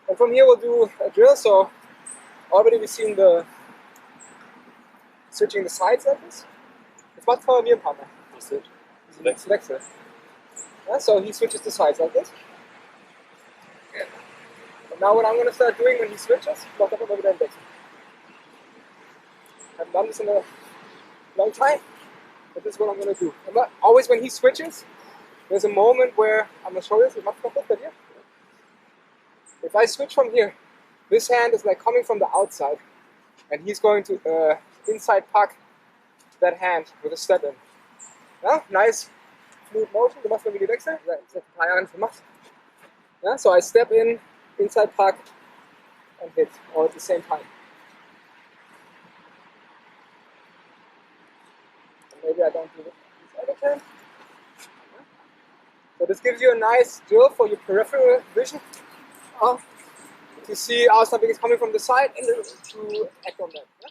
And from here we'll do a drill. So already we've seen the switching the sides like this. Jetzt macht es mir ein paar Mal. Das Wechsel. Yeah, so he switches the sides like this. And now what I'm going to start doing when he switches, macht er immer wieder einen Wechsel. I haven't done this in a long time, but this is what I'm going to do. And always when he switches, there's a moment where, I'm going to show you this, if I switch from here, this hand is like coming from the outside, and he's going to inside pack that hand with a step in. Yeah, nice, smooth motion. Du machst mal wie die Wechsel. Das ist ein paar Jahre nicht gemacht. Yeah, so I step in, inside pack, and hit all at the same time. And maybe I don't do this other hand. So this gives you a nice drill for your peripheral vision. To see how something is coming from the side and to act on that. Yeah?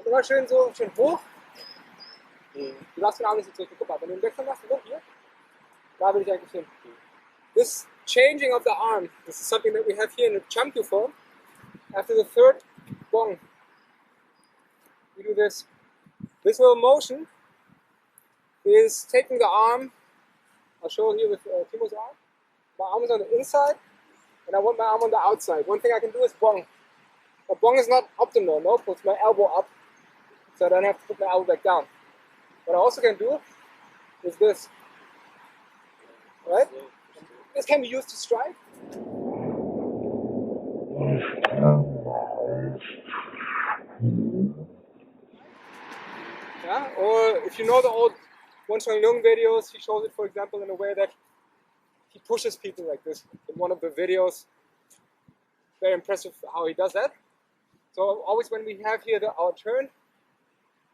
Immer schön so, schön hoch. Du darfst den Arm nicht so zurück. Guck mal, wenn du einen Wechsel machst, oder? Hier, da will ich eigentlich hin. This changing of the arm, this is something that we have here in the Champion form. After the third gong, we do this. This little motion is taking the arm, I'll show here with Timo's arm. My arm is on the inside, and I want my arm on the outside. One thing I can do is bong. But bong is not optimal, no? Puts my elbow up, so I don't have to put my elbow back down. What I also can do is this, right? This can be used to strike. Yeah, or if you know the old Wing Chun videos, he shows it, for example, in a way that he pushes people like this. In one of the videos, very impressive how he does that. So always when we have here our turn,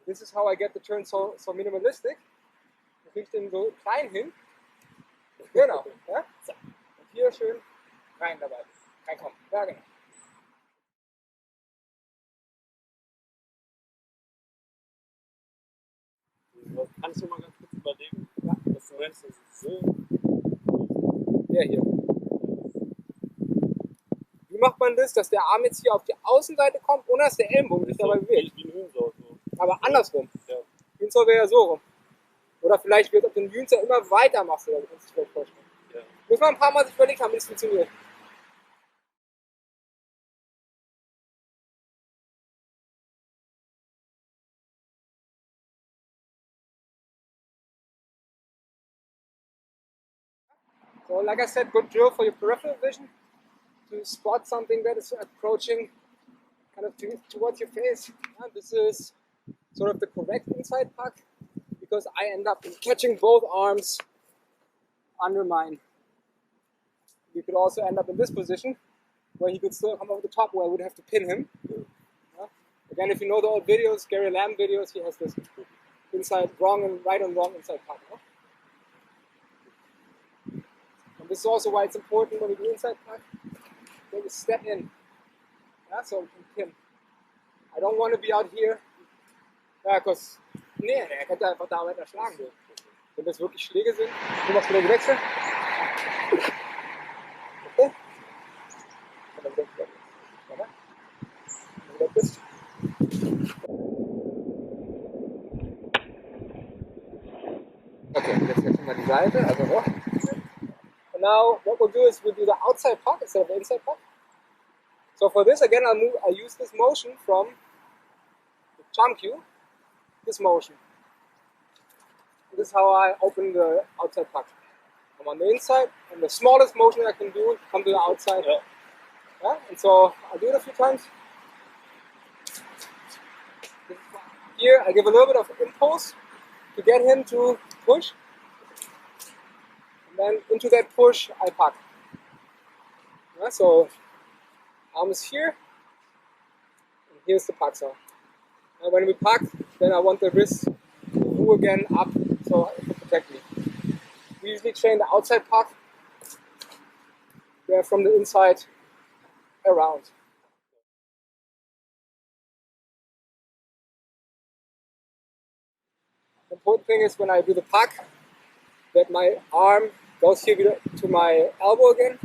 this is how I get the turn so minimalistic. Ich kriege den so klein hin. Genau. Ja? So. Und hier schön rein dabei. Reinkommen. Ja, genau. Kannst du mal ganz kurz überlegen? Ja. Was du meinst, das ist so. Der hier. Wie macht man das, dass der Arm jetzt hier auf die Außenseite kommt, ohne dass der Ellenbogen sich dabei bewegt? Wie ein Hühnsau. So. Aber andersrum. Ja. Hühnsau wäre ja so rum. Oder vielleicht wird auf den Hühnsau immer weiter machst, oder du kannst dich vielleicht vorstellen. Ja. Muss man ein paar Mal sich überlegt haben, wie das funktioniert. So, like I said, good drill for your peripheral vision to spot something that is approaching kind of towards your face. And this is sort of the correct inside pack because I end up catching both arms under mine. You could also end up in this position where he could still come over the top where I would have to pin him. Yeah. Again, if you know the old videos, Gary Lamb videos, he has this inside wrong and right and wrong inside pack. Yeah? And this is also why it's important when we do inside pack that we step in. Yeah, so we can pin. I don't want to be out here. Ja, because er könnte einfach da weiter schlagen. Wenn das wirklich Schläge sind, du machst wieder gewechselt. Okay. Okay, jetzt wechseln wir die Seite, also hoch. And now what we'll do is we'll do the outside puck instead of the inside puck. So for this again I use this motion from the jump cue, this motion. This is how I open the outside puck. I'm on the inside, and the smallest motion I can do, come to the outside. Yeah. Yeah? And so I'll do it a few times. Here I give a little bit of impulse to get him to push. And then into that push I Pak. Yeah, so arm is here, and here's the Pak Sao. And when we Pak, then I want the wrist to move again up so it can protect me. We usually train the outside Pak, where from the inside around. The important thing is when I do the Pak, that my arm goes here to my elbow again,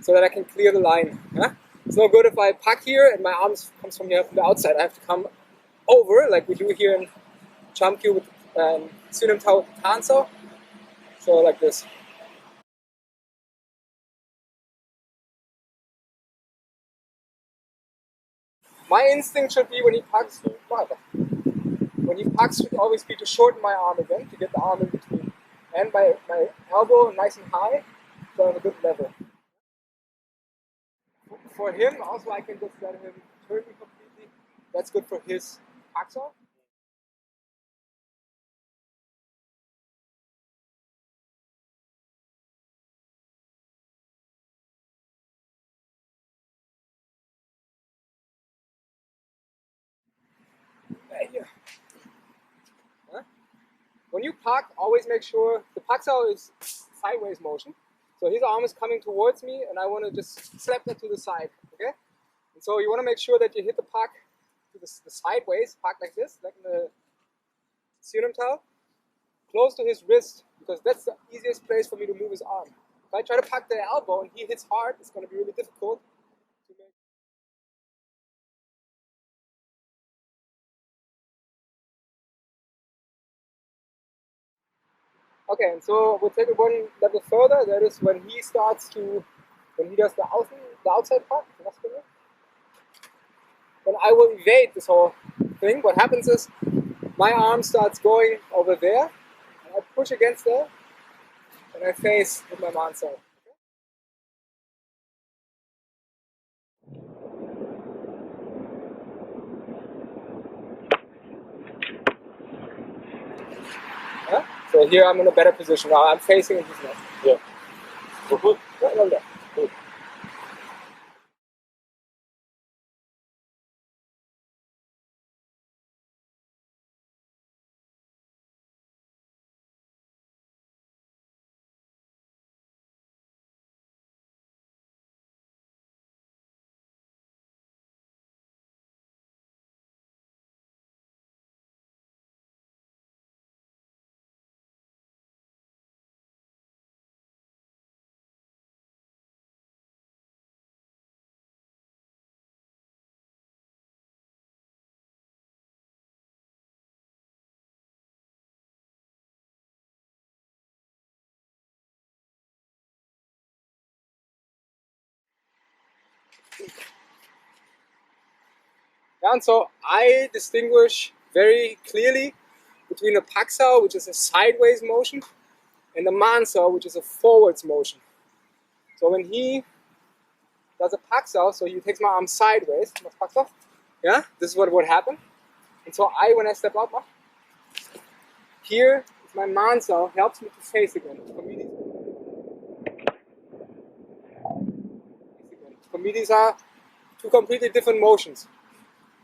so that I can clear the line. Yeah? It's no good if I Pak here and my arm comes from here from the outside. I have to come over, like we do here in Chamkyu with Tsun with Pak Sao. So like this. My instinct should be when he Paks, should always be to shorten my arm again, to get the arm in between. And my elbow nice and high, so on a good level. For him, also I can just let him turn me completely. That's good for his Pak Sao. Here. Huh? When you Pak, always make sure the Pak Sao is sideways motion. So his arm is coming towards me, and I want to just slap that to the side. Okay? And so you want to make sure that you hit the Pak to the sideways, Pak like this, like in the Tsun, close to his wrist, because that's the easiest place for me to move his arm. If I try to Pak the elbow and he hits hard, it's going to be really difficult to make. Okay, and so we'll take it one level further. That is when he does the outside part. Then I will evade this whole thing. What happens is my arm starts going over there, and I push against there, and I face with my man side. Yeah? So here I'm in a better position now. I'm facing his neck. Yeah. So good. No, no. Good. Yeah, and so I distinguish very clearly between a Pak Sao, which is a sideways motion, and the Man Sao, which is a forwards motion. So when he does a Pak Sao, so he takes my arm sideways, yeah, this is what would happen. And so when I step up, here is my Man Sao, helps me to face again. For me, these are two completely different motions.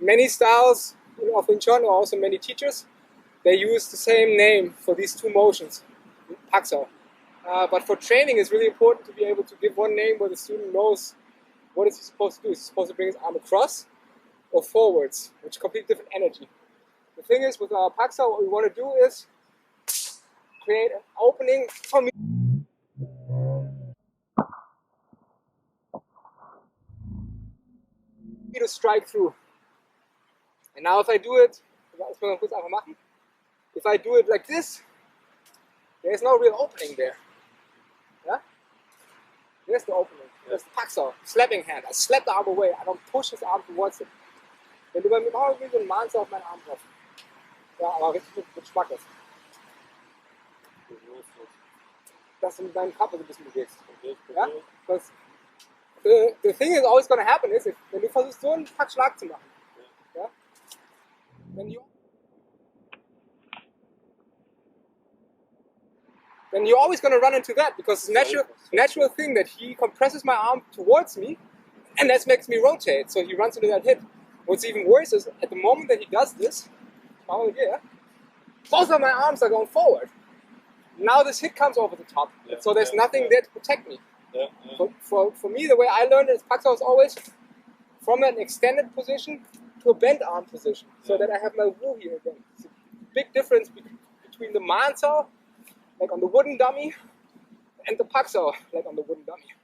Many styles of Wing Chun, or also many teachers, they use the same name for these two motions, Pak Sao. But for training, it's really important to be able to give one name where the student knows what is he supposed to do. Is he supposed to bring his arm across or forwards, which is completely different energy. The thing is, with our Pak Sao, what we want to do is create an opening for me to strike through. And now if I do it, if I do it like this, there's no real opening there. Yeah? There's the opening. There's the Pak Sao, slapping hand. I slap the arm away. I don't push his arm towards it. Wenn du beim Überhaupt wie so ein Mann auf meinen Arm drauf. Ja, aber richtig mit Geschmack ist. Dass du mit deinem Körper so ein bisschen bewegst. Ja? the thing is always going to happen is, wenn du versuchst, so einen Packschlag zu machen, ja, then you're always going to run into that, because it's natural thing that he compresses my arm towards me, and that makes me rotate, so he runs into that hit. What's even worse is, at the moment that he does this, both of my arms are going forward. Now this hit comes over the top, so there's nothing there to protect me. For me, the way I learned it is Pak Sao is always from an extended position to a bent arm position, so that I have my Wu here again. It's a big difference between the Man Sao, like on the wooden dummy, and the Pak Sao, like on the wooden dummy.